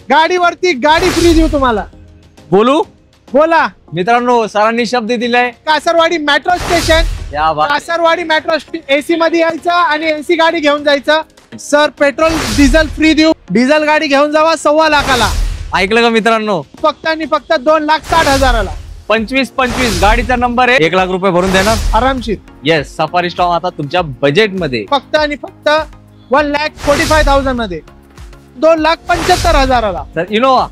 गाडीवरती गाडी फ्री देऊ तुम्हाला. बोलू बोला मित्रांनो, सरांनी शब्द दिलाय. Kasarwadi metro station, Kasarwadi metro AC मध्ये यायचं आणि एसी गाडी घेऊन जायचं. सर पेट्रोल डिझेल फ्री देऊ. डिझेल गाडी घेऊन जावा 1.25 लाखाला. ऐकलं का मित्रांनो? फक्त आणि फक्त 2,60,000ला. 25 गाडीचा नंबर आहे. 1 लाख रुपये भरून देणार आरामशीर. येस, सफारी स्टॉर्म आता तुमच्या बजेट मध्ये फक्त आणि फक्त 1,45,000 मध्ये 2,75,000ला. तर इनोवा.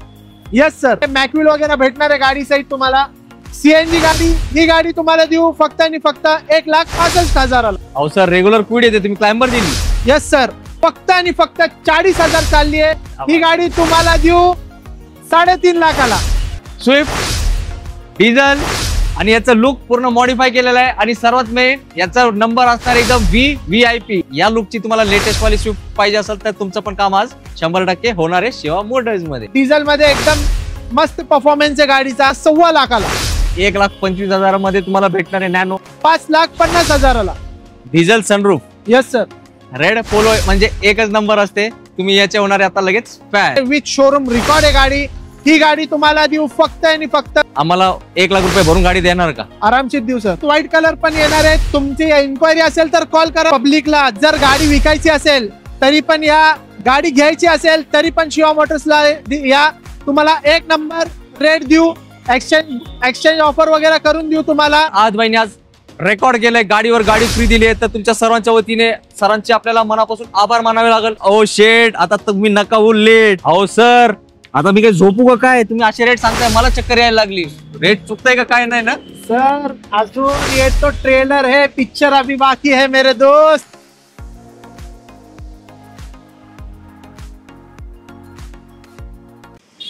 येस सर, मॅक्विल वगैरे भेटणार आहे गाडी सहित तुम्हाला. सीएनजी गाडी, ही गाडी तुम्हाला देऊ फक्त आणि फक्त 1,65,000ला. अहो सर, रेग्युलर क्विड येते, तुम्ही क्लाइंबर दिली. येस सर, फक्त आणि फक्त 40,000 चालली आहे. ही गाडी तुम्हाला देऊ 3.5 लाखाला. स्विफ्ट डिझेल आणि याचा लुक पूर्ण मॉडिफाय केलेला आहे. आणि सर्वात मेन याचा नंबर असणार एकदम VIP. या लुकची तुम्हाला लेटेस्ट वाली स्विफ्ट पाहिजे असेल तर तुमचं पण काम आज 100% होणार आहे शिवा मोटर्स मध्ये. डिझेल मध्ये एकदम मस्त परफॉर्मन्स आहे गाडीचा. 1.25 लाखाला. 1,25,000 मध्ये तुम्हाला भेटणार आहे नॅनो. 5,50,000ला. Diesel sunroof. Yes sir. Red Polo म्हणजे एकच नंबर असते. तुम्ही याचे होणार आहे आता लगेच फॅन. विथ शोरूम रेकॉर्ड आहे गाडी. ही गाडी तुम्हाला देऊ फक्त आणि फक्त. आम्हाला 1 लाख रुपये भरून गाडी देणार का? आरामशीर देऊ सर. व्हाईट कलर पण येणार आहे. तुमची इन्क्वायरी असेल तर कॉल करा पब्लिकला. जर गाडी विकायची असेल तरी पण या, गाडी घ्यायची असेल तरी पण शिवा मोटर्सला या. तुम्हाला 1 नंबर रेट देऊ. एक्सचेंज ऑफर वगैरे करून देऊ तुम्हाला. आज महिने आज रेकॉर्ड केलंय. गाडीवर गाडी फ्री दिली आहे. तर तुमच्या सर्वांच्या वतीने सरांचे आपल्याला मनापासून आभार मानावे लागेल. अहो शेट, आता तुम्ही नका होऊ लेट. अहो सर, आता मी काही झोपू का काय? तुम्ही असे रेट सांगताय, मला चक्कर यायला लागली. रेट चुकताय का काय? नाही ना सर, अजून ये तो ट्रेलर है, पिक्चर अभी बाकी है मेरे दोस्त.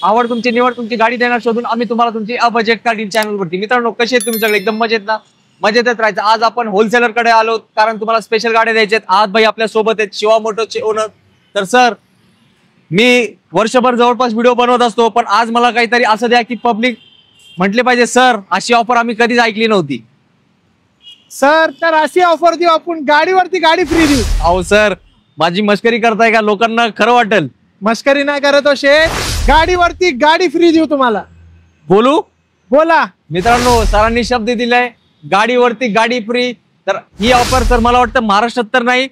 आवड तुमची, निवड तुमची, गाडी देणार शोधून आम्ही तुम्हाला तुमची बजेट कार्डिंग चॅनल वरती. मित्रांनो, कसे आहेत तुम्ही सगळे? एकदम मजेत ना? मजेतच राहायचं. आज आपण होलसेलर कडे आलो कारण तुम्हाला स्पेशल गाड्या द्यायच्या आहेत. आज भाई आपल्या सोबत आहेत शिवा मोटर्सचे ओनर. तर सर, मी वर्षभर जवळपास व्हिडिओ बनवत असतो, पण आज मला काहीतरी असं द्या की पब्लिक म्हटले पाहिजे सर अशी ऑफर आम्ही कधीच ऐकली नव्हती. सर, तर अशी ऑफर देऊ आपण, गाडीवरती गाडी फ्री देऊ. अहो सर, माझी मस्करी करताय का? लोकांना खरं वाटेल. मस्करी नाही करत हो शेठ. गाडीवरती गाडी फ्री देऊ तुम्हाला. बोलू? बोला मित्रांनो, सरांनी शब्द दिलाय गाडीवरती गाडी फ्री. तर ही ऑफर सर मला वाटतं महाराष्ट्रात तर नाही,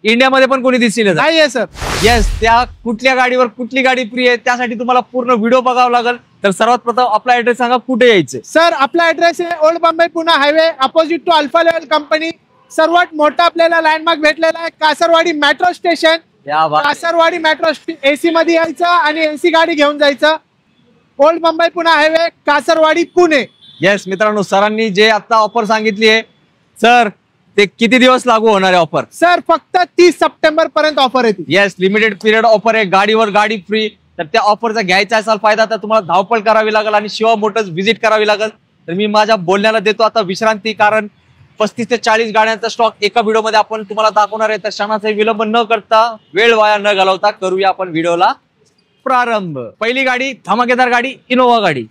इंडियामध्ये पण कोणी दिसली नाही सर. येस, त्या कुठल्या गाडीवर कुठली गाडी फ्री आहे त्यासाठी तुम्हाला पूर्ण व्हिडिओ बघावं लागेल. तर सर्वात प्रथम आपला ऍड्रेस सांगा, कुठे यायचं? सर, आपला ऍड्रेस आहे old Mumbai Pune highway, opposite to Alpha level company. सर्वात मोठा आपल्याला लँडमार्क भेटलेला आहे Kasarwadi metro station. Kasarwadi metro AC मध्ये यायचं आणि एसी गाडी घेऊन जायचं. Old Mumbai Pune highway, Kasarwadi, Pune. Yes मित्रांनो, सरांनी जे आता ऑफर सांगितली आहे सर, ते किती दिवस लागू होणार आहे ऑफर? सर, फक्त 30 सप्टेंबर पर्यंत ऑफर आहे. येस, लिमिटेड पिरियड ऑफर आहे. गाडीवर गाडी फ्री. तर त्या ऑफरचा घ्यायचा असाल फायदा तर तुम्हाला धावपळ करावी लागेल आणि शिवा मोटर्स व्हिजिट करावी लागेल. तर मी माझ्या बोलण्याला देतो आता विश्रांती, कारण 35 ते 40 गाड्यांचा स्टॉक एका व्हिडिओमध्ये आपण तुम्हाला दाखवणार आहे. तर क्षणाचा विलंब न करता, वेळ वाया न घालवता करूया आपण व्हिडिओला प्रारंभ. पहिली गाडी धमाकेदार गाडी, इनोवा गाडी.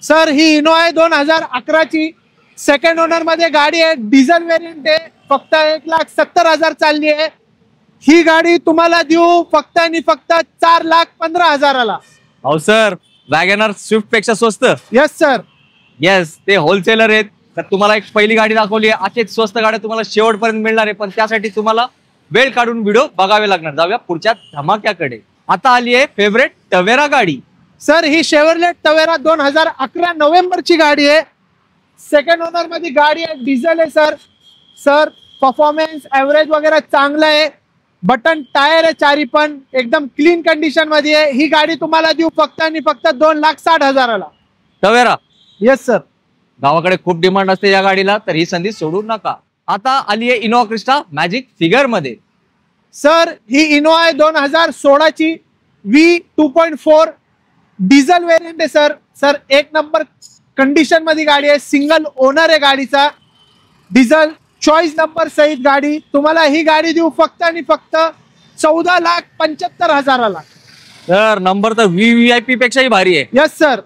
सर, ही इनोवा आहे 2011ची. सेकंड ओनर मध्ये गाडी आहे. डिझेल व्हेरियंट आहे. फक्त 1,70,000 चालली आहे. ही गाडी तुम्हाला देऊ फक्त आणि फक्त 4,15,000ला. हो सर, वॅगनर स्विफ्ट पेक्षा स्वस्त. Yes sir. येस, ते होलसेलर आहेत. तर तुम्हाला एक पहिली गाडी दाखवली आहे. असेच स्वस्त गाड्या तुम्हाला शेवटपर्यंत मिळणार आहे, पण त्यासाठी तुम्हाला वेळ काढून व्हिडिओ बघावे लागणार. जाऊया पुढच्या धमाक्याकडे. आता आली आहे फेवरेट टवेरा गाडी. सर, ही शेव्हरलेट टवेरा 2011 नोव्हेंबरची गाडी आहे. सेकंड ओनर मध्ये गाडी आहे. डिझेल आहे सर. सर, परफॉर्मन्स ऍव्हरेज वगैरे चांगलं आहे. बटन टायर आहे चारी पण, एकदम क्लीन कंडिशन मध्ये आहे. ही गाडी तुम्हाला देऊ फक्त आणि फक्त 2,60,000ला. टवेरा. Yes sir. गावाकडे खूप डिमांड असते या गाडीला, तर ही संधी सोडू नका. आता आली आहे इनोवा क्रिस्टा मॅजिक फिगर मध्ये. सर, ही इनोवा आहे 2016ची. V2.4 डिझेल व्हेरियंट आहे सर. सर, 1 नंबर कंडिशन मध्ये गाडी आहे. सिंगल ओनर आहे गाडीचा. डिझेल चॉईस नंबर सहित गाडी. तुम्हाला ही गाडी देऊ फक्त आणि फक्त 14,75,000ला. तर नंबर तर VIP पेक्षाही भारी आहे. Yes sir.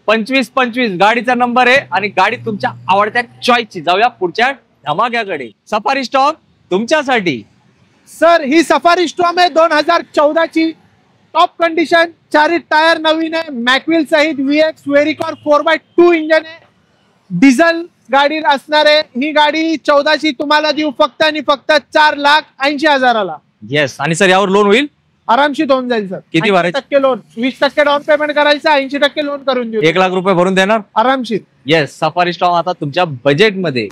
25 गाडीचा नंबर आहे आणि गाडी तुमच्या आवडत्या चॉईसची. जाऊया पुढच्या धमाक्याकडे. सफारी स्टॉर्म तुमच्यासाठी. सर, ही सफारी स्टॉर्म आहे 2014ची. टॉप कंडिशन, चारी टायर नवीन आहे, मॅकविल सहित VX वेरिकॉर 4x2 इंजन आहे, डिझेल गाडी असणार आहे। ही गाडी 14ची तुम्हाला देऊ फक्त आणि फक्त 4,80,000ला। येस, आणि सर यावर लोन होईल? आरामशीर होऊन जाईल सर। किती भरायचं? 80% लोन, 20% डाऊन पेमेंट करायचं, 80% लोन करून देऊ। 1 लाख रुपये भरून देणार आरामशीर। येस, सफारी स्टॉर्म आता तुमच्या बजेटमध्ये।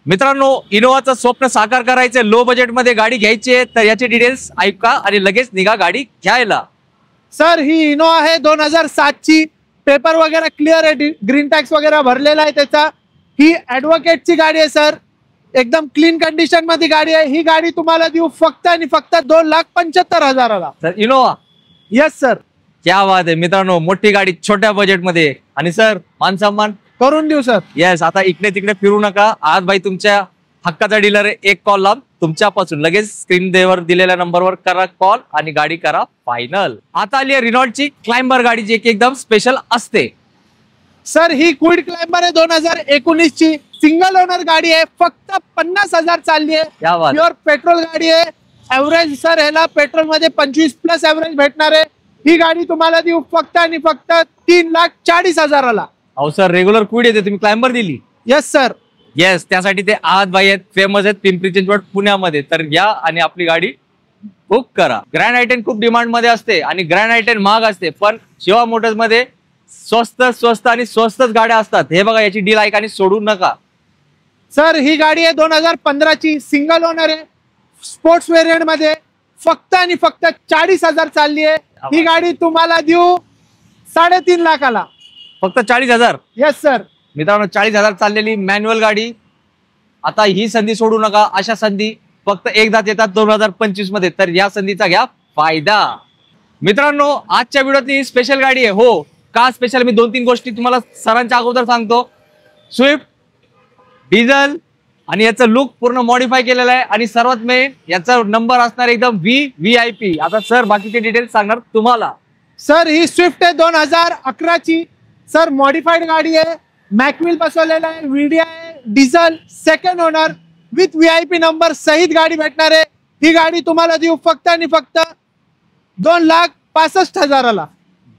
मित्रांनो, इनोवाचं स्वप्न साकार करायचं, लो बजेटमध्ये गाडी घ्यायची आहे, तर याचे डिटेल्स ऐका आणि लगेच निघा गाडी घ्यायला। सर ही इनोवा आहे 2007ची, पेपर वगैरे क्लिअर आहे, ग्रीन टॅक्स वगैरे भरलेला आहे त्याचा। ही ॲडव्होकेटची गाडी आहे सर, एकदम क्लीन कंडिशन मध्ये गाडी आहे। ही गाडी तुम्हाला देऊ फक्त आणि फक्त 2,75,000ला। Sir Innova? Yes sir. क्या बात आहे मित्रांनो, मोठी गाडी छोट्या बजेटमध्ये, आणि सर मान सन्मान करून देऊ सर। येस, आता इकडे तिकडे फिरू नका, आज भाई तुमच्या हक्काचा डीलर आहे। एक कॉल लांब तुमच्यापासून लगेच स्क्रीन देवर दिलेल्या नंबरवर करा कॉल आणि गाडी करा फायनल। आता आली आहे रेनॉल्टची क्लाइंबर गाडी, जी एकदम स्पेशल असते। सर ही क्विड क्लाइंबर आहे 2019ची, सिंगल ओनर गाडी आहे, फक्त 50,000 चालली आहे। प्युअर पेट्रोल गाडी आहे। ऍव्हरेज सर ह्याला पेट्रोल मध्ये 25+ ऍव्हरेज भेटणार आहे। ही गाडी तुम्हाला देऊ फक्त आणि फक्त 3,40,000ला। अहो सर, रेग्युलर क्विड येते, तुम्ही क्लाइंबर दिली? Yes sir. येस, त्यासाठी ते आज भाई आहेत, फेमस आहेत पिंपरी चिंचवड पुण्यामध्ये, तर या आणि आपली गाडी बुक करा। ग्रँड आय10 खूप डिमांड मध्ये असते आणि ग्रँड आय10 महाग असते, पण शिवा मोटर्स मध्ये स्वस्त आणि स्वस्तच गाड्या असतात। हे बघा, याची डील ऐका आणि सोडू नका। सर ही गाडी आहे 2015ची, सिंगल ओनर आहे, स्पोर्ट्स व्हेरियंट मध्ये, फक्त आणि फक्त 40,000 चालली आहे। ही गाडी तुम्हाला देऊ 3.5 लाखाला। फक्त 40,000? Yes sir. मित्रांनो, 40,000 चाललेली मॅन्युअल गाडी, आता ही संधी सोडू नका। अशा संधी फक्त एकदाच येतात 2025 मध्ये, तर या संधीचा घ्या फायदा। मित्रांनो, आजच्या व्हिडिओत ही स्पेशल गाडी आहे। हो, का स्पेशल? मी 2-3 गोष्टी तुम्हाला सरांच्या अगोदर सांगतो। स्विफ्ट डिझेल आणि याचं लुक पूर्ण मॉडिफाय केलेलं आहे, आणि सर्वात मेन याचा नंबर असणार एकदम VIP। आता सर बाकीचे डिटेल्स सांगणार तुम्हाला। सर ही स्विफ्ट आहे 2011ची, सर मॉडिफाईड गाडी आहे, मॅकविल बसवलेला आहे, VDI आहे, diesel, second owner with VIP number सहित गाडी भेटणार आहे। ही गाडी तुम्हाला देऊ फक्त आणि फक्त 2,65,000ला।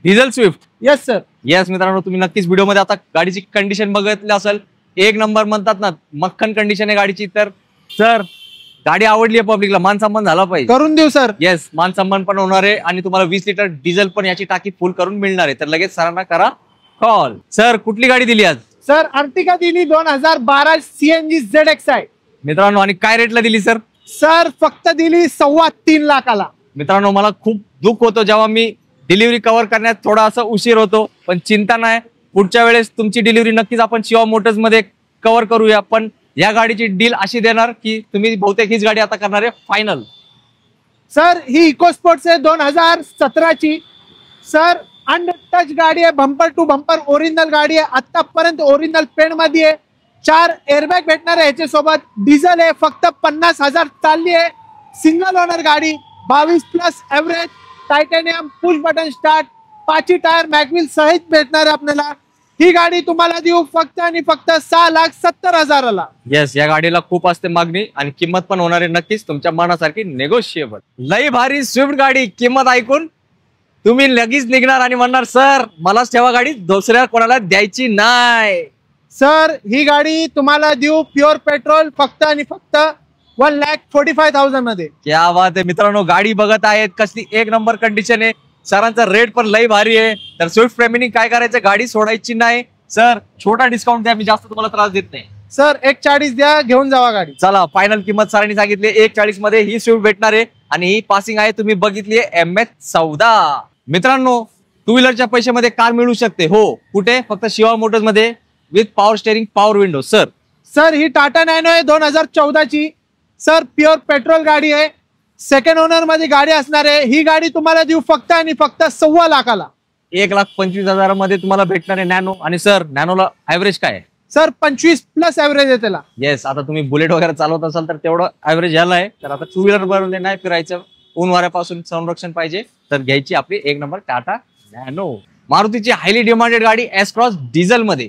Diesel Swift? Yes sir. Yes मित्रांनो, तुम्ही नक्कीच व्हिडिओमध्ये आता गाडीची कंडिशन बघितली असेल, एक नंबर म्हणतात ना, मक्खन कंडिशन आहे गाडीची। तर सर गाडी आवडली आहे पब्लिकला, मान सन्मान झाला पाहिजे, करून देऊ सर। येस, मान सन्मान पण होणार आहे, आणि तुम्हाला 20 लिटर डिझेल पण याची टाकी फुल करून मिळणार आहे, तर लगेच सरांना करा कॉल। सर कुठली गाडी दिली आज? सर अर्टिगा दिली 2012 CNG ZXi। मित्रांनो, आणि काय रेटला दिली सर? सर फक्त दिली 3.25 लाखाला। मित्रांनो, मला खूप दुःख होतो जेव्हा मी डिलिव्हरी कव्हर करण्यात थोडा असं उशीर होतो, पण चिंता नाही, पुढच्या वेळेस तुमची डिलिव्हरी नक्कीच आपण शिवा मोटर्स मध्ये कव्हर करूया। पण या गाडीची डील अशी देणार की तुम्ही बहुतेक हीच गाडी आता करणार आहे फायनल। सर ही इकोस्पोर्ट्स आहे 2017ची, सर अनटच गाडी आहे, बंपर टू बंपर ओरिजिनल गाडी आहे, आतापर्यंत ओरिजिनल पेंट मध्ये आहे, 4 एअरबॅग भेटणार आहे याच्यासोबत, डिझेल आहे, फक्त 50,000 चालली आहे, सिंगल ओनर गाडी, 22+ average, titanium, push button start, 5 tyre mag wheel सहित भेटणार आहे आपल्याला। ही गाडी तुम्हाला देऊ फक्त आणि फक्त 6,70,000ला। येस, या गाडीला खूप असते मागणी, आणि किंमत पण होणार आहे नक्कीच तुमच्या मनासारखी नेगोशिएबल। लई भारी स्विफ्ट गाडी, किंमत ऐकून तुम्ही लगेच निघणार आणि म्हणणार सर मलाच ठेवा गाडी, दुसऱ्या कोणाला द्यायची नाही। सर ही गाडी तुम्हाला देऊ प्युअर पेट्रोल फक्त आणि फक्त 1,45,000 मध्ये। क्या बात आहे मित्रांनो, गाडी बघत आहेत कसली एक नंबर कंडिशन आहे, सरांचा रेट पण लई भारी आहे। तर स्विफ्ट प्रेमींनी काय करायचं, गाडी सोडायची नाही। सर छोटा डिस्काउंट द्या, मी जास्त तुम्हाला त्रास देत नाही। सर 1,40 द्या, घेऊन जावा गाडी। चला, फायनल किंमत सरांनी सांगितली 1,40 मध्ये ही स्विफ्ट भेटणार आहे, आणि ही पासिंग आहे, तुम्ही बघितली MH14। मित्रांनो, 2 व्हीलरच्या पैशामध्ये कार मिळू शकते। हो, कुठे? फक्त शिवा मोटर्स मध्ये, with power steering, power window. Sir ही टाटा नॅनो आहे 2014ची, सर प्युअर पेट्रोल गाडी आहे, सेकंड ओनर मध्ये गाडी असणार आहे। ही गाडी तुम्हाला देऊ फक्त आणि फक्त 1.25 लाखाला। 1,25,000 मध्ये तुम्हाला भेटणार आहे नॅनो। आणि सर नॅनोला ऍव्हरेज काय आहे? सर 25+ ऍव्हरेज आहे त्याला। येस, आता तुम्ही बुलेट वगैरे चालवत असाल तर तेवढं ऍव्हरेज याला आहे, तर आता 2 व्हीलर मध्ये नाही फिरायचं, ऊन वाऱ्यापासून संरक्षण पाहिजे, तर घ्यायची आपली 1 नंबर टाटा नॅनो। मारुतीची हायली डिमांडेड गाडी एस-क्रॉस डिझेल मध्ये।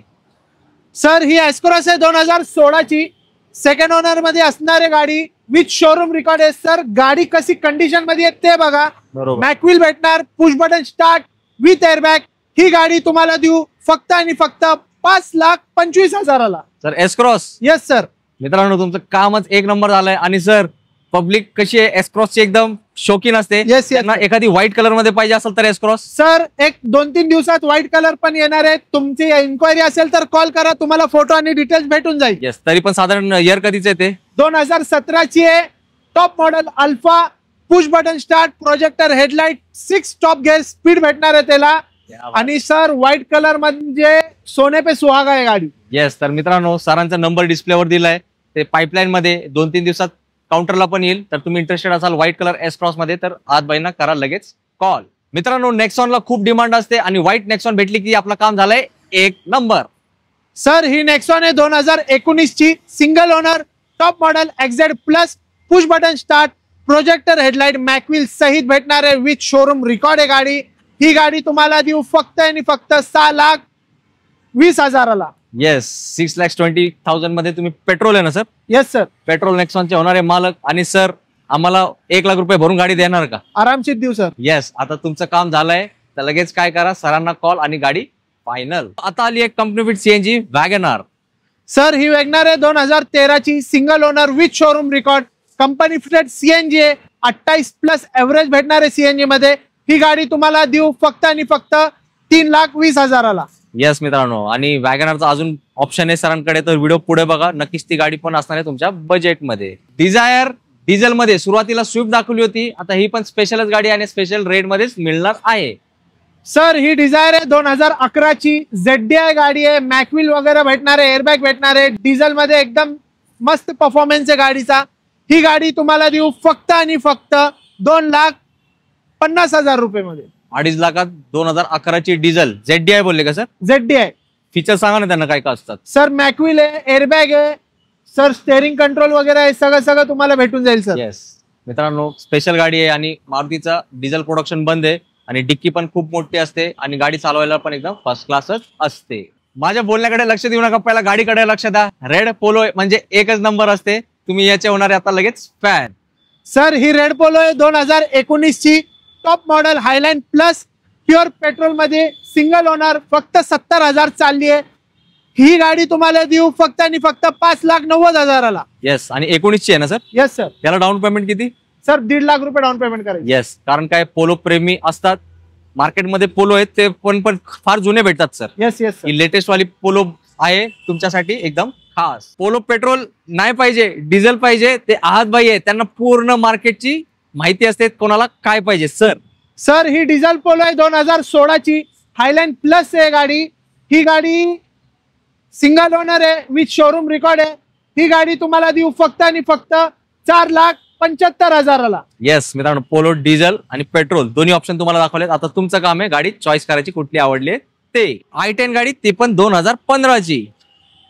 सर ही एस-क्रॉस आहे 2016ची, सेकंड ओनर मध्ये असणारी गाडी, विथ शोरूम रेकॉर्ड आहे सर. गाडी कशी कंडिशन मध्ये आहे ते बघा. बरोबर. मॅकविल भेटणार, push button start with airbag. ही गाडी तुम्हाला देऊ फक्त आणि फक्त 5,25,000ला. Sir S Cross. Yes sir. मित्रांनो तुमचं कामच एक नंबर झालंय. आणि सर पब्लिक कशी आहे एस क्रॉसची एकदम शौकीन असते. Yes, त्यांना एखादी व्हाईट कलर मध्ये पाहिजे असेल तर एस क्रॉस. सर एक 2-3 दिवसात व्हाईट कलर पण येणार आहे. तुमची इन्क्वायरी असेल तर कॉल करा, तुम्हाला फोटो आणि डिटेल्स भेटून जाईल. येस. तरी पण साधारण इयर कधीच आहे ते? 2017 ची आहे. Top model alpha, push button start, projector headlight, 6 top gear speed भेटणार आहे त्याला. आणि सर व्हाईट कलर म्हणजे सोने पे सुहागा आहे गाडी. येस. तर मित्रांनो सरांचा नंबर डिस्प्लेवर दिलाय. ते पाईपलाईन मध्ये 2-3 दिवसात काउंटरला पण येईल. तर तुम्ही इंटरेस्टेड असाल व्हाईट कलर एस क्रॉस मध्ये तर आज बाईंना करा लगेच कॉल. मित्रांनो नेक्सॉनला खूप डिमांड असते आणि व्हाईट नेक्सॉन भेटली की आपलं काम झालंय एक नंबर. सर ही नेक्सॉन आहे 2019 ची, single owner, top model, XZ plus, push button start, projector headlight, mag wheel सहित भेटणार आहे. विथ शोरूम रेकॉर्ड आहे गाडी. ही गाडी तुम्हाला देऊ फक्त आणि फक्त 6,20,000ला. येस. 6,20,000 मध्ये तुम्ही पेट्रोल आहे ना सर? Yes sir. पेट्रोल नेक्सॉनचे होणारे मालक. आणि सर आम्हाला 1,00,000 रुपये भरून गाडी देणार का? आरामशीर देऊ सर. येस. आता तुमचं काम झालंय तर लगेच काय करा, सरांना कॉल आणि गाडी फायनल. आता आली एक company fit CNG WagonR. Sir ही वॅगनआर आहे 2013 ची, single owner, with showroom record, company fitted CNG आहे. 28+ एव्हरेज भेटणार आहे सीएनजी मध्ये. ही गाडी तुम्हाला देऊ फक्त आणि फक्त 3,20,000ला. येस मित्रांनो. आणि वॅगनआरचा अजून ऑप्शन आहे सरांकडे, तर व्हिडिओ पुढे बघा. नक्कीच ती गाडी पण असणार आहे तुमच्या बजेटमध्ये. डिझायर डिझेल मध्ये सुरुवातीला स्विफ्ट दाखवली होती, आता ही पण स्पेशलच गाडी आणि स्पेशल रेट मध्येच मिळणार आहे. सर ही डिझायर आहे 2011 ची, ZDI गाडी आहे. मॅकविल वगैरे भेटणार आहे, एअरबॅग भेटणार आहे. डिझेल मध्ये एकदम मस्त परफॉर्मन्स आहे गाडीचा. ही गाडी तुम्हाला देऊ फक्त आणि फक्त 2,50,000 रुपये मध्ये. 2.5 लाखात 2011 ची डिझेल. ZDI बोलले का सर? ZDI. फीचर सांगा ना त्यांना काय काय असतात. सर मॅकविल आहे, एअरबॅग आहे सर, स्टेअरिंग कंट्रोल वगैरे आहे, सगळं तुम्हाला भेटून जाईल सर. येस मित्रांनो स्पेशल गाडी आहे आणि मारुतीचा डिझेल प्रोडक्शन बंद आहे आणि डिक्की पण खूप मोठी असते आणि गाडी चालवायला पण एकदम फर्स्ट क्लासच असते. माझ्या बोलण्याकडे लक्ष देऊ नका, पहिला गाडीकडे लक्ष द्या. रेड पोलो म्हणजे एकच नंबर असते. तुम्ही याचे होणार आता लगेच फॅन. सर ही रेड पोलो आहे 2019 ची, top model, Highline plus, pure petrol मध्ये, सिंगल ओनर, फक्त 70,000 चालली आहे. ही गाडी तुम्हाला देऊ फक्त आणि फक्त 5,90,000ला. येस. आणि 19 ची आहे ना सर? Yes sir. त्याला डाऊन पेमेंट किती? सर 1.5 लाख रुपये डाऊन पेमेंट करायचं. येस. कारण काय पोलो प्रेमी असतात मार्केटमध्ये, पोलो आहेत ते पण फार जुने भेटतात सर. Yes yes. ही लेटेस्ट वाली पोलो आहे तुमच्यासाठी एकदम खास. पोलो पेट्रोल नाही पाहिजे, डिझेल पाहिजे, ते आहात बाई आहे, त्यांना पूर्ण मार्केटची माहिती असते कोणाला काय पाहिजे. सर ही डिझेल पोलो आहे 2016 ची, हायलाईन प्लस आहे गाडी. ही गाडी सिंगल ओनर आहे, विथ शोरूम रेकॉर्ड आहे. ही गाडी तुम्हाला देऊ फक्त आणि फक्त 4,75,000ला. येस मित्रांनो पोलो डिझेल आणि पेट्रोल दोन्ही ऑप्शन तुम्हाला दाखवलेत. आता तुमचं काम आहे गाडी चॉईस करायची, कुठली आवडली ते. i10 गाडी, ती पण 2015 ची.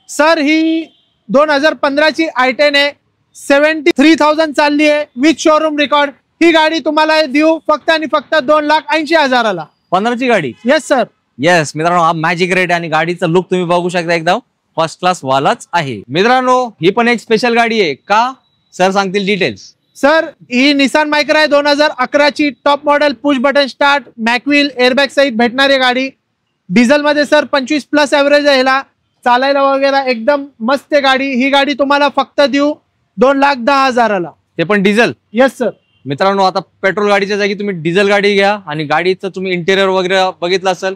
सर ही 2015 ची i10 आहे, 73,000 चालली आहे, विथ शोरूम रेकॉर्ड. ही गाडी तुम्हाला देऊ फक्त आणि फक्त 2,80,000ला. 15 ची गाडी. Yes sir. येस मित्रांनो हा मॅजिक रेट आणि गाडीचा लुक तुम्ही बघू शकता, एकदम फर्स्ट क्लास वालाच आहे. मित्रांनो ही पण एक स्पेशल गाडी आहे का, सर सांगतील डिटेल्स. सर ही निसान मायक्रा आहे 2011 ची, top model, push button start, mag wheel, airbag सहित भेटणारी गाडी. डिझेल मध्ये सर 25+ एव्हरेज आहे. ह्याला चालायला वगैरे एकदम मस्त आहे गाडी. ही गाडी तुम्हाला फक्त देऊ 2,10,000ला. ते पण डिझेल. Yes sir. मित्रांनो आता पेट्रोल गाडीच्या जागी तुम्ही डिझेल गाडी घ्या आणि गाडीचं तुम्ही इंटेरियर वगैरे बघितलं असेल,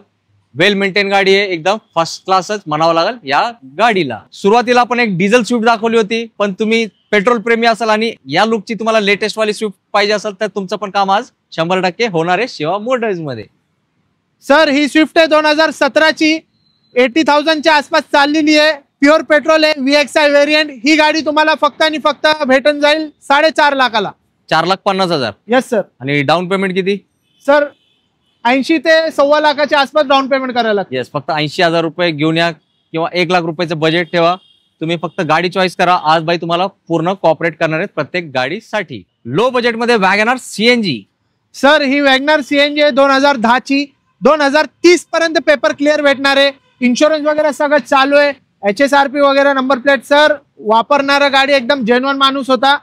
वेल मेंटेन गाडी आहे, एकदम फर्स्ट क्लासच म्हणावं लागेल या गाडीला. सुरुवातीला आपण एक डिझेल स्विफ्ट दाखवली होती, पण तुम्ही पेट्रोल प्रेमी असाल आणि या लुकची तुम्हाला लेटेस्ट वाली स्विफ्ट पाहिजे असेल तर तुमचं पण काम आज 100% होणार आहे शिवा मोटर्स मध्ये. सर ही स्विफ्ट आहे 2017 ची, 80,000 च्या आसपास चाललेली आहे, प्युअर पेट्रोल आहे, VXI व्हेरियंट. ही गाडी तुम्हाला फक्त आणि फक्त भेटून जाईल 4.5 लाखाला. 4,50,000. Yes sir. आणि डाऊन पेमेंट किती? सर 80 ते 1.25 लाखाच्या आसपास डाऊन पेमेंट करायला लागतं. येस. फक्त 80,000 रुपये घेऊन या किंवा 1 लाख रुपयाचं बजेट ठेवा. तुम्ही फक्त गाडी चॉईस करा. आज बाई तुम्हाला पूर्ण कॉपरेट करणार आहेत प्रत्येक गाडीसाठी. लो बजेटमध्ये वॅगनआर सीएनजी. सर ही वॅगनआर सीएनजी आहे 2010 ची, 2030 पर्यंत पेपर क्लिअर भेटणार आहे. इन्शुरन्स वगैरे सगळं चालू आहे, HSRP वगैरे, नंबर प्लेट. सर वापरणारा गाडी एकदम जेन्युइन माणूस होता.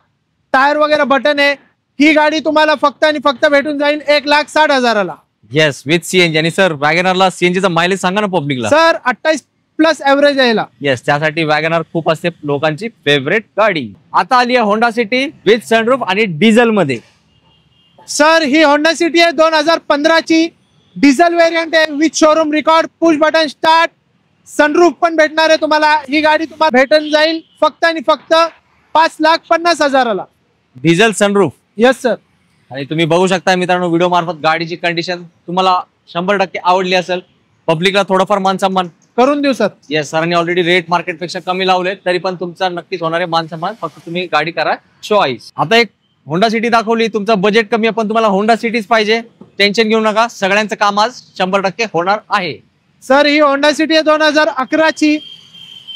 टायर वगैरे बटन आहे. ही गाडी तुम्हाला फक्त आणि फक्त भेटून जाईल 1,60,000ला. Yes, with CNG. आणि सर वॅगनरला सीएनजीचा मायलेज सांगा ना पब्लिकला. सर 28+ ऍव्हरेज आहे याला. येस, त्यासाठी वॅगनर खूप असते लोकांची फेवरेट गाडी. आता आली आहे होंडा सिटी विथ सनरूफ आणि डिझेल मध्ये. सर ही होंडा सिटी आहे 2015ची, डिझेल व्हेरियंट आहे with showroom record, push button start, sunroof पण भेटणार आहे तुम्हाला. ही गाडी तुम्हाला भेटून जाईल फक्त आणि फक्त 5,50,000ला. Diesel sunroof. Yes sir. आणि तुम्ही बघू शकता मित्रांनो व्हिडिओ मार्फत गाडीची कंडिशन तुम्हाला 100% आवडली असेल. पब्लिकला थोडंफार मान सन्मान करून देऊ सर. येस, सरांनी ऑलरेडी रेट मार्केट पेक्षा कमी लावले, तरी पण तुमचा नक्कीच होणार आहे मान सन्मान. फक्त तुम्ही गाडी करा चॉईस. आता एक होंडा सिटी दाखवली, तुमचं बजेट कमी आहे पण तुम्हाला होंडा सिटीच पाहिजे, टेन्शन घेऊ नका, सगळ्यांचं काम आज 100% होणार आहे. सर ही होंडा सिटी आहे 2011ची,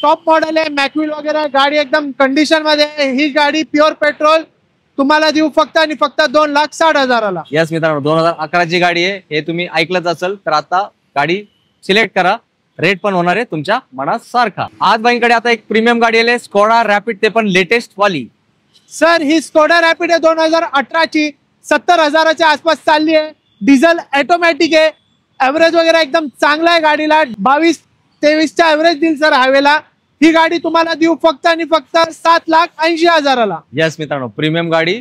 टॉप मॉडेल आहे, मॅक्विल वगैरे गाडी एकदम कंडिशन मध्ये आहे. ही गाडी प्युअर पेट्रोल तुम्हाला देऊ फक्त आणि फक्त 2,60,000ला. यस मित्रांनो, 2011ची गाडी आहे, हे तुम्ही ऐकलंच असेल. तर आता गाडी सिलेक्ट करा, रेट पण होणार आहे तुमच्या मनासारखा. आज बाईंकडे आता एक प्रीमियम गाडी आली, स्कोडा रॅपिड, ते पण लेटेस्ट वाली. सर ही स्कोडा रॅपिड आहे 2018ची, 70,000च्या आसपास चालली आहे. डिझेल ऑटोमॅटिक आहे, ऍव्हरेज वगैरे एकदम चांगला आहे गाडीला. 22-23चा ऍव्हरेज देईल सर हायवेला. ही गाडी तुम्हाला देऊ फक्त आणि फक्त 7,80,000ला. यस मित्रांनो, प्रीमियम गाडी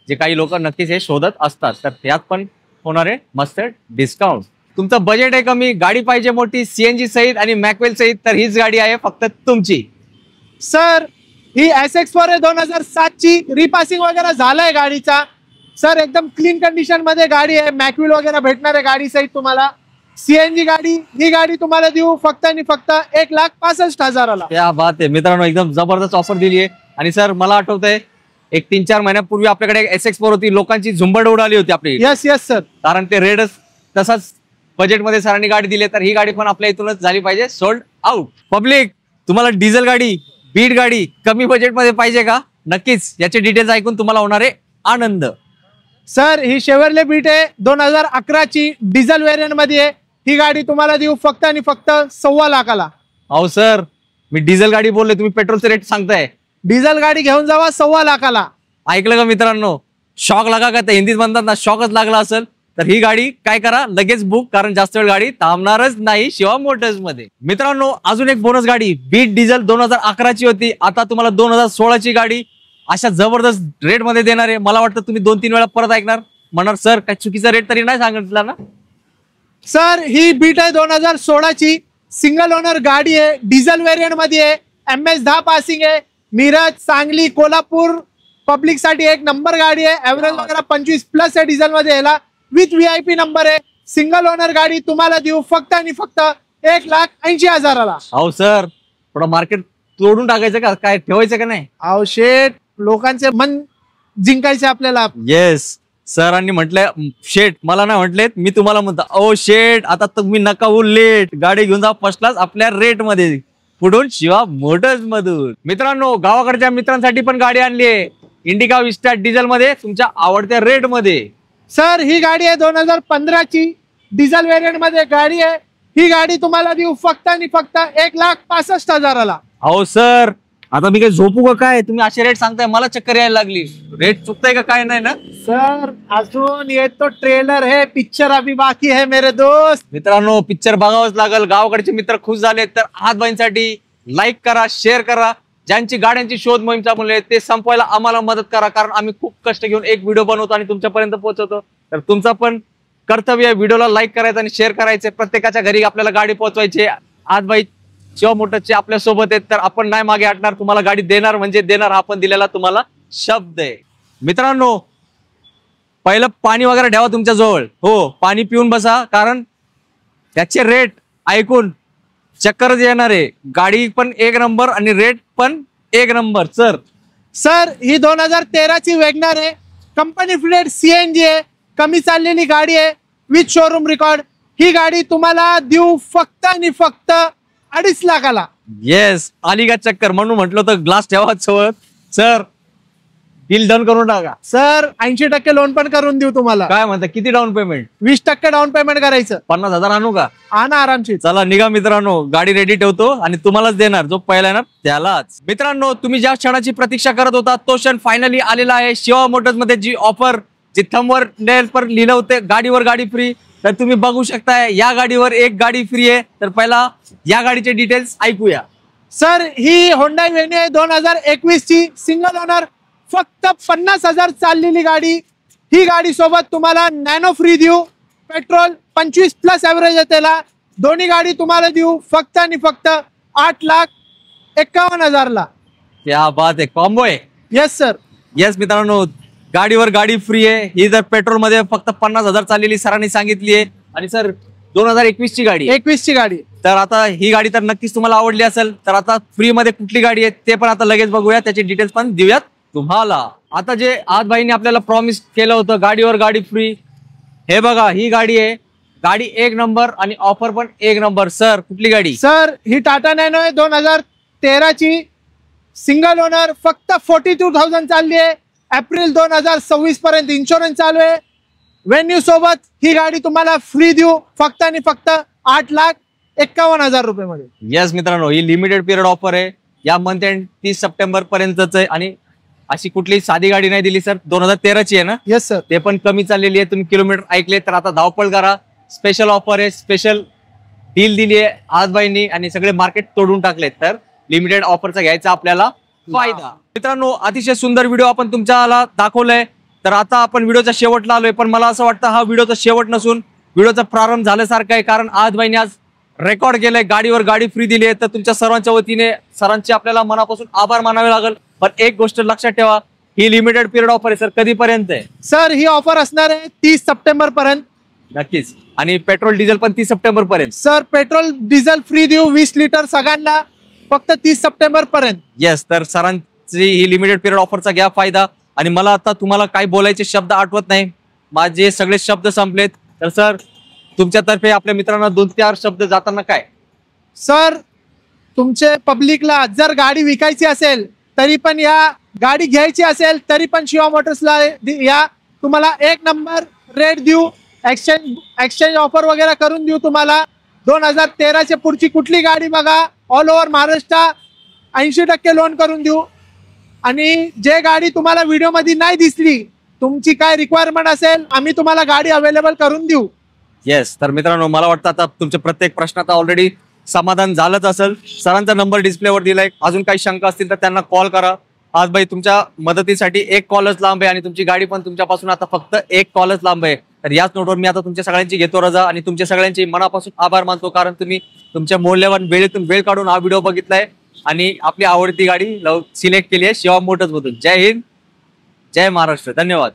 जे काही लोक नक्कीच हे शोधत असतात, तर त्यात पण होणार आहे मस्त डिस्काउंट. तुमचं बजेट आहे कमी, गाडी पाहिजे मोठी, सीएनजी सहित आणि मॅक्वेल सहित, तर हीच गाडी आहे फक्त तुमची. सर ही SX4 आहे 2007ची, रिपासिंग वगैरे झालाय गाडीचा. सर एकदम क्लीन कंडिशन मध्ये गाडी आहे, मॅक्विल वगैरे भेटणार आहे गाडी सहित तुम्हाला. सीएनजी गाडी, ही गाडी तुम्हाला देऊ फक्त आणि फक्त 1,65,000ला. क्या बात आहे मित्रांनो, एकदम जबरदस्त ऑफर दिली आहे. आणि सर मला आठवतंय एक 3-4 महिन्यापूर्वी आपल्याकडे SX4 होती, लोकांची झुंबड उडाली होती आपली. Yes yes sir. कारण ते रेडच तसाच बजेटमध्ये सरांनी गाडी दिली, तर ही गाडी पण आपल्या इथूनच झाली पाहिजे सोल्ड आउट. पब्लिक, तुम्हाला डिझेल गाडी, बीट गाडी कमी बजेटमध्ये पाहिजे का? नक्कीच याचे डिटेल्स ऐकून तुम्हाला होणार आहे आनंद. सर ही शेव्हरले बीट आहे 2011ची, डिझेल व्हेरियंट मध्ये आहे. ही गाडी तुम्हाला देऊ फक्त आणि फक्त 1,15,00,000ला. अहो सर, मी डिझेल गाडी बोलले, तुम्ही पेट्रोलचे रेट सांगताय. डिझेल गाडी घेऊन जावा 1,15,00,000ला. ऐकलं का मित्रांनो? शॉक लागा का, ते हिंदीत म्हणतात ना, शॉकच लागला असेल तर ही गाडी काय करा, लगेच बुक, कारण जास्त वेळ गाडी थांबणारच नाही शिवा मोटर्स मध्ये. मित्रांनो अजून एक बोनस गाडी, बीट डिझेल 2011ची होती, आता तुम्हाला 2016ची गाडी अशा जबरदस्त रेट मध्ये देणार आहे. मला वाटतं तुम्ही 2-3 वेळा परत ऐकणार, म्हणणार सर काय चुकीचा रेट तरी नाही सांगितला ना. सर ही बीट आहे 2016ची, सिंगल ओनर गाडी आहे, डिझेल व्हेरियंट मध्ये आहे, MS10 पासिंग आहे. मिरज, सांगली, कोल्हापूर पब्लिक साठी एक नंबर गाडी आहे. ऍव्हरेज वगैरे 25+ आहे डिझेल मध्ये याला, विथ VIP नंबर आहे. सिंगल ओनर गाडी तुम्हाला देऊ फक्त आणि फक्त 1,80,000ला. अहो सर, थोडं मार्केट तोडून टाकायचं का, काय ठेवायचं का नाही? अहो शेट, लोकांचे मन जिंकायचे आपल्याला. येस, सरांनी म्हटलंय शेट, मला नाही म्हटलेत, मी तुम्हाला म्हणतो ओ शेट, आता तुम्ही नका होऊ लेट, गाडी घेऊन जा फर्स्ट क्लास आपल्या रेट मध्ये, पुढून शिवा मोटर्स मधून. मित्रांनो गावाकडच्या मित्रांसाठी पण गाडी आणली आहे, इंडिका विस्टा डिझेल मध्ये, तुमच्या आवडत्या रेट मध्ये. सर ही गाडी आहे 2015ची, डिझेल व्हेरियंट मध्ये गाडी आहे. ही गाडी तुम्हाला देऊ फक्त आणि फक्त 1,65,000ला. अहो सर, आता मी काही झोपू का काय, तुम्ही असे रेट सांगताय, मला चक्कर यायला लागली. रेट चुकताय का काय नाही ना? सर अजून ये तो ट्रेलर है, पिक्चर अभी बाकी है मेरे दोस्त. मित्रांनो पिक्चर बघावंच लागल. गावाकडचे मित्र खुश झाले तर हातबाईंसाठी लाईक करा, शेअर करा. ज्यांची गाड्यांची शोध मोहीम चालू आहे ते संपवायला आम्हाला मदत करा, कारण आम्ही खूप कष्ट घेऊन एक व्हिडिओ बनवतो आणि तुमच्यापर्यंत पोहोचवतो. तर तुमचं पण कर्तव्य आहे व्हिडिओला लाईक करायचं आणि शेअर करायचे. प्रत्येकाच्या घरी आपल्याला गाडी पोहोचवायची. हातबाई शिवा मोटर्सचे आपल्या सोबत आहेत, तर आपण नाही मागे हटणार. तुम्हाला गाडी देणार म्हणजे देणार, हा पण दिलेला तुम्हाला शब्द आहे. मित्रांनो पहिलं पाणी वगैरे ठेवा तुमच्या जवळ. हो, पाणी पिऊन बसा, कारण त्याचे रेट ऐकून चक्करच येणार आहे. गाडी पण एक नंबर आणि रेट पण एक नंबर. सर ही 2013ची वॅगनर आहे, कंपनी फिटेड CNG आहे, कमी चाललेली गाडी आहे, विथ शोरूम रेकॉर्ड. ही गाडी तुम्हाला देऊ फक्त आणि फक्त 2,50,000ला. येस, आली का चक्कर, म्हणून म्हटलं तर ग्लास ठेवा सोबत. सर डील डन करून टाका. सर 80% लोन पण करून देऊ तुम्हाला. काय म्हणता, किती डाऊन पेमेंट? 20% डाऊन पेमेंट करायचं. 50,000 आणू का? आणा आरामशीर. चला निघा मित्रांनो, गाडी रेडी ठेवतो आणि तुम्हालाच देणार, जो पहिला येणार त्यालाच. मित्रांनो, तुम्ही ज्या क्षणाची प्रतीक्षा करत होता तो क्षण फायनली आलेला आहे. शिवा मोटर्स मध्ये जी ऑफर, जी थंबवर पर लिहिलं होते गाडीवर गाडी फ्री, तर तुम्ही बघू शकताय या गाडीवर एक गाडी फ्री आहे. तर पहिला या गाडीचे डिटेल्स ऐकूया. सर ही होंडा व्हेन्यू आहे 2021 ची, सिंगल ओनर, फक्त 50,000 चाललेली गाडी. ही गाडी सोबत तुम्हाला नॅनो फ्री देऊ. पेट्रोल 25+ ऍव्हरेज आहे त्याला. दोन्ही गाडी तुम्हाला देऊ फक्त आणि फक्त 8,51,000 ला. क्या बात आहे, कॉम्बो आहे. Yes sir. येस मित्रांनो, गाडीवर गाडी फ्री आहे. ही जर पेट्रोल मध्ये फक्त 50,000 चाललेली सरांनी सांगितली आहे. आणि सर 2021 ची गाडी, 21 ची गाडी. तर आता ही गाडी तर नक्कीच तुम्हाला आवडली असेल. तर आता फ्री मध्ये कुठली गाडी आहे ते पण आता लगेच बघूया, त्याचे डिटेल्स पण देऊयात तुम्हाला. आता जे आज भाईने आपल्याला प्रॉमिस केलं होतं गाडीवर गाडी फ्री, हे बघा ही गाडी आहे. गाडी एक नंबर आणि ऑफर पण एक नंबर. सर कुठली गाडी? सर ही टाटा नॅनो आहे 2013 ची, सिंगल ओनर, फक्त 42,000 चालली आहे. एप्रिल 2026 पर्यंत इन्शुरन्स चालू आहे. व्हेन्यू सोबत ही गाडी तुम्हाला फ्री देऊ फक्त आणि फक्त 8,51,000 रुपये मध्ये. येस मित्रांनो, ही लिमिटेड पिरियड ऑफर आहे. या मंथ एंड 30 सप्टेंबर पर्यंतच आहे. आणि अशी कुठली साधी गाडी नाही दिली सर. 2013 ची आहे ना? Yes sir. ते पण कमी चाललेली आहे. तुम्ही किलोमीटर ऐकले तर आता धावपळ करा. स्पेशल ऑफर आहे, स्पेशल डील दिली आहे आजबाईंनी आणि सगळे मार्केट तोडून टाकले. तर लिमिटेड ऑफरचा घ्यायचा आपल्याला फायदा. मित्रांनो, अतिशय सुंदर व्हिडिओ आपण तुमच्याला दाखवलाय. तर आता आपण व्हिडिओच्या शेवटला आलोय, पण मला असं वाटतं हा व्हिडिओचा शेवट नसून व्हिडिओचा प्रारंभ झाल्यासारखा आहे. कारण आजबाईंनी आज रेकॉर्ड केलंय, गाडीवर गाडी फ्री दिली आहे. तर तुमच्या सर्वांच्या वतीने सरांचे आपल्याला मनापासून आभार मानावे लागेल. पण एक गोष्ट लक्षात ठेवा, ही लिमिटेड पिरियड ऑफर आहे सर. कधीपर्यंत आहे सर ही ऑफर असणार आहे? 30 सप्टेंबर पर्यंत. नक्कीच. आणि पेट्रोल डिझेल पण 30 सप्टेंबर पर्यंत. सर पेट्रोल डिझेल फ्री देऊ 20 लिटर सगळ्यांना फक्त 30 सप्टेंबर पर्यंत. येस, तर सरांची ही लिमिटेड पिरियड ऑफरचा घ्या फायदा. आणि मला आता तुम्हाला काय बोलायचे शब्द आठवत नाही, माझे सगळे शब्द संपलेत. तर सर तुमच्यातर्फे आपल्या मित्रांना 2-4 शब्द जाताना काय? सर तुमचे पब्लिकला जर गाडी विकायची असेल तरी पण या, गाडी घ्यायची असेल तरी पण शिवा मोटर्सला या. तुम्हाला एक नंबर रेट देऊ. एक्सचेंज ऑफर वगैरे करून देऊ तुम्हाला. 2013 च्या पुढची कुठली गाडी बघा, ऑल ओव्हर महाराष्ट्र 80% लोन करून देऊ. आणि जे गाडी तुम्हाला व्हिडिओ मध्ये नाही दिसली, तुमची काय रिक्वायरमेंट असेल, आम्ही तुम्हाला गाडी अवेलेबल करून देऊ. येस, तर मित्रांनो मला वाटतं आता तुमच्या प्रत्येक प्रश्नाचा ऑलरेडी समाधान झालंच असेल. सरांचा नंबर डिस्प्लेवर दिलाय. अजून काही शंका असतील तर त्यांना कॉल करा. आज भाई तुमच्या मदतीसाठी एक कॉलच लांब आहे आणि तुमची गाडी पण तुमच्यापासून आता फक्त एक कॉलच लांब आहे. तर याच नोटवर मी आता तुमच्या सगळ्यांची घेतो रजा आणि तुमच्या सगळ्यांची मनापासून आभार मानतो. कारण तुम्ही तुमच्या मौल्यवान वेळेतून वेळ काढून हा व्हिडिओ बघितलाय आणि आपली आवडती गाडी सिलेक्ट केली आहे शिवा मोटर्स मधून. जय हिंद, जय महाराष्ट्र. धन्यवाद.